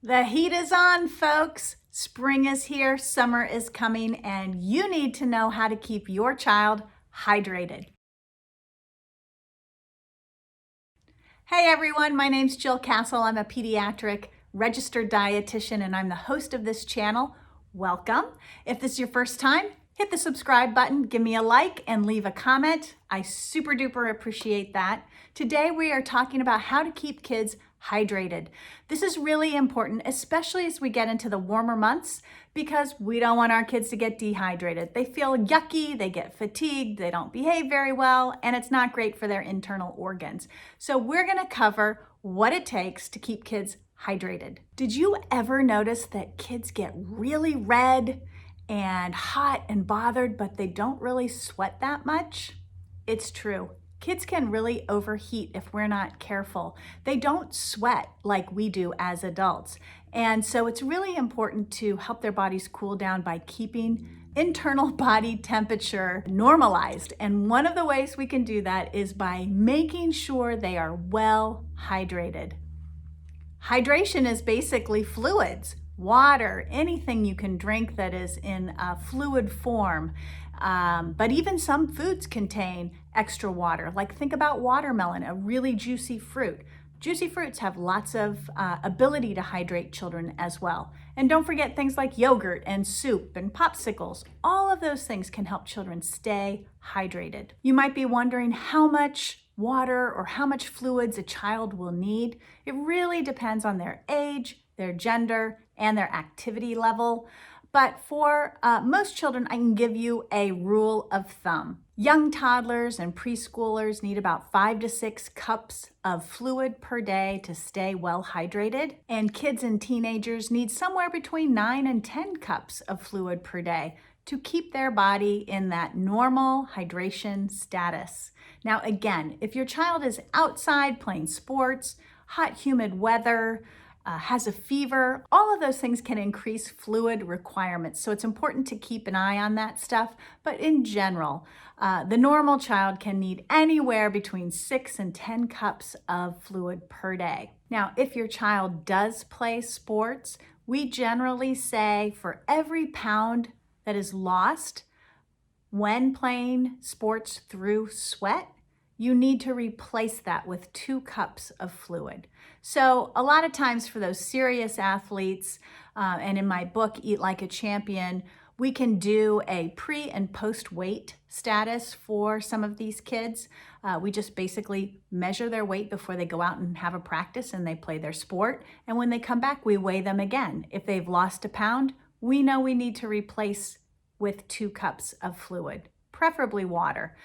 The heat is on, folks. Spring is here, summer is coming, and you need to know how to keep your child hydrated. Hey everyone, my name's Jill Castle. I'm a pediatric registered dietitian and I'm the host of this channel. Welcome. If this is your first time, hit the subscribe button, give me a like, and leave a comment. I super duper appreciate that. Today we are talking about how to keep kids hydrated. This is really important, especially as we get into the warmer months, because we don't want our kids to get dehydrated. They feel yucky, they get fatigued, they don't behave very well, and it's not great for their internal organs. So we're gonna cover what it takes to keep kids hydrated. Did you ever notice that kids get really red and hot and bothered, but they don't really sweat that much? It's true. Kids can really overheat if we're not careful. They don't sweat like we do as adults. And so it's really important to help their bodies cool down by keeping internal body temperature normalized. And one of the ways we can do that is by making sure they are well hydrated. Hydration is basically fluids, water, anything you can drink that is in a fluid form. But even some foods contain extra water. Like think about watermelon, a really juicy fruit. Juicy fruits have lots of ability to hydrate children as well. And don't forget things like yogurt and soup and popsicles. All of those things can help children stay hydrated. You might be wondering how much water or how much fluids a child will need. It really depends on their age, their gender, and their activity level. But for most children, I can give you a rule of thumb. Young toddlers and preschoolers need about 5 to 6 cups of fluid per day to stay well hydrated. And kids and teenagers need somewhere between 9 and 10 cups of fluid per day to keep their body in that normal hydration status. Now, again, if your child is outside playing sports, hot, humid weather, has a fever, all of those things can increase fluid requirements. So it's important to keep an eye on that stuff. But in general, the normal child can need anywhere between 6 and 10 cups of fluid per day. Now, if your child does play sports, we generally say for every pound that is lost when playing sports through sweat, you need to replace that with 2 cups of fluid. So a lot of times for those serious athletes, and in my book, Eat Like a Champion, we can do a pre and post weight status for some of these kids. We just basically measure their weight before they go out and have a practice and they play their sport. And when they come back, we weigh them again. If they've lost a pound, we know we need to replace with 2 cups of fluid, preferably water.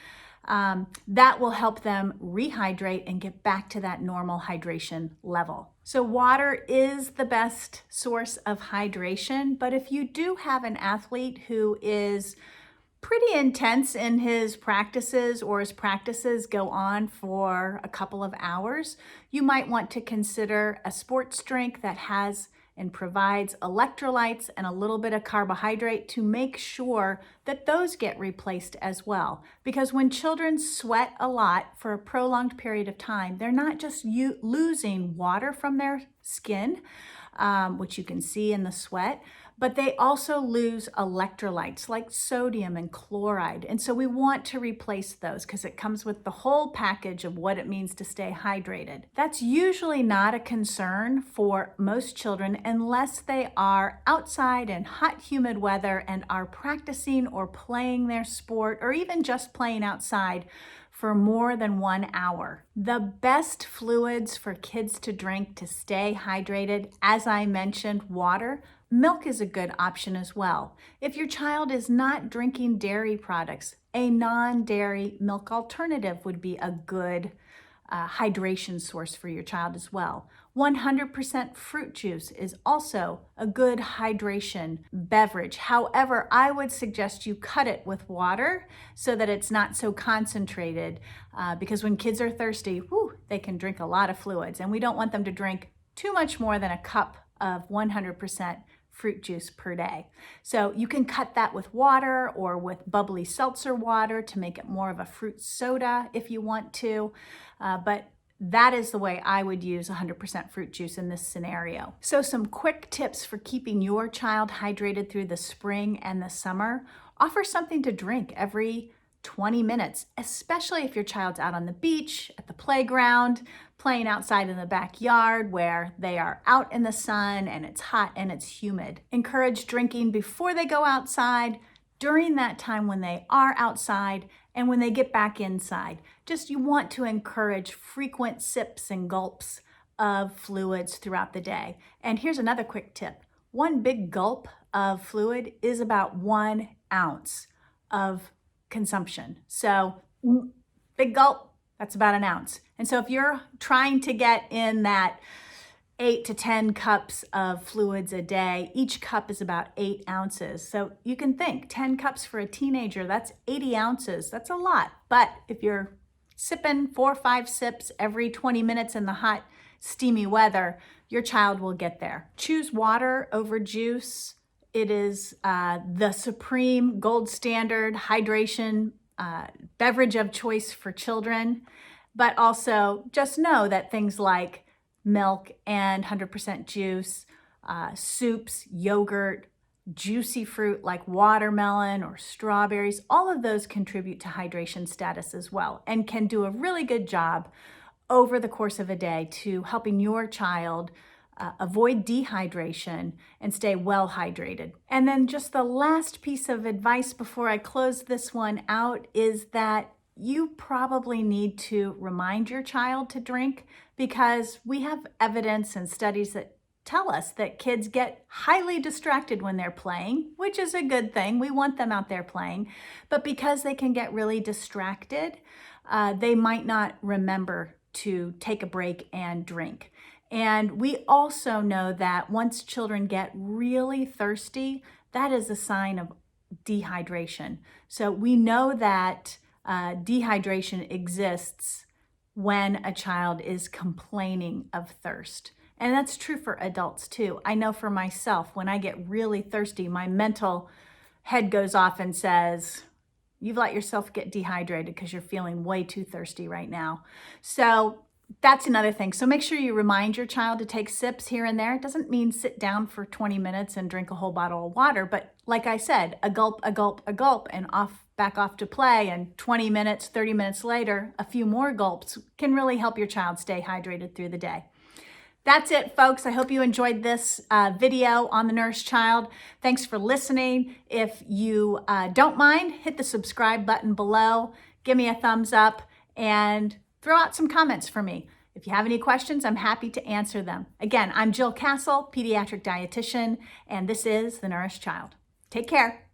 That will help them rehydrate and get back to that normal hydration level. So water is the best source of hydration, but if you do have an athlete who is pretty intense in his practices or his practices go on for a couple of hours, you might want to consider a sports drink that has and provides electrolytes and a little bit of carbohydrate to make sure that those get replaced as well. Because when children sweat a lot for a prolonged period of time, they're not just losing water from their skin, which you can see in the sweat, but they also lose electrolytes like sodium and chloride. And so we want to replace those because it comes with the whole package of what it means to stay hydrated. That's usually not a concern for most children unless they are outside in hot, humid weather and are practicing or playing their sport or even just playing outside for more than 1 hour. The best fluids for kids to drink to stay hydrated, as I mentioned, water. Milk is a good option as well. If your child is not drinking dairy products, a non-dairy milk alternative would be a good hydration source for your child as well. 100% fruit juice is also a good hydration beverage. However, I would suggest you cut it with water so that it's not so concentrated because when kids are thirsty, they can drink a lot of fluids and we don't want them to drink too much more than a cup of 100% fruit juice per day. So you can cut that with water or with bubbly seltzer water to make it more of a fruit soda if you want to. But That is the way I would use 100% fruit juice in this scenario. So some quick tips for keeping your child hydrated through the spring and the summer. Offer something to drink every 20 minutes, especially if your child's out on the beach, at the playground, playing outside in the backyard where they are out in the sun and it's hot and it's humid. Encourage drinking before they go outside, during that time when they are outside, and when they get back inside. Just you want to encourage frequent sips and gulps of fluids throughout the day. And here's another quick tip. One big gulp of fluid is about 1 ounce of consumption. So big gulp, that's about 1 ounce. And so if you're trying to get in that 8 to 10 cups of fluids a day, each cup is about 8 ounces. So you can think 10 cups for a teenager, that's 80 ounces. That's a lot. But if you're sipping 4 or 5 sips every 20 minutes in the hot, steamy weather, your child will get there. Choose water over juice. It is the supreme gold standard hydration beverage of choice for children. But also just know that things like milk and 100% juice, soups, yogurt, juicy fruit like watermelon or strawberries, all of those contribute to hydration status as well and can do a really good job over the course of a day to helping your child avoid dehydration and stay well hydrated. And then just the last piece of advice before I close this one out is that you probably need to remind your child to drink, because we have evidence and studies that tell us that kids get highly distracted when they're playing, which is a good thing. We want them out there playing. But because they can get really distracted, they might not remember to take a break and drink. And we also know that once children get really thirsty, that is a sign of dehydration. So we know that dehydration exists when a child is complaining of thirst. And that's true for adults too. I know for myself, when I get really thirsty, my mental head goes off and says, you've let yourself get dehydrated because you're feeling way too thirsty right now. So that's another thing. So make sure you remind your child to take sips here and there. It doesn't mean sit down for 20 minutes and drink a whole bottle of water, but like I said, a gulp, a gulp, a gulp, and back off to play, and 20 minutes, 30 minutes later, a few more gulps can really help your child stay hydrated through the day. That's it, folks. I hope you enjoyed this video on the Nourished Child. Thanks for listening. If you don't mind, hit the subscribe button below, give me a thumbs up, and throw out some comments for me. If you have any questions, I'm happy to answer them. Again, I'm Jill Castle, pediatric dietitian, and this is The Nourished Child. Take care.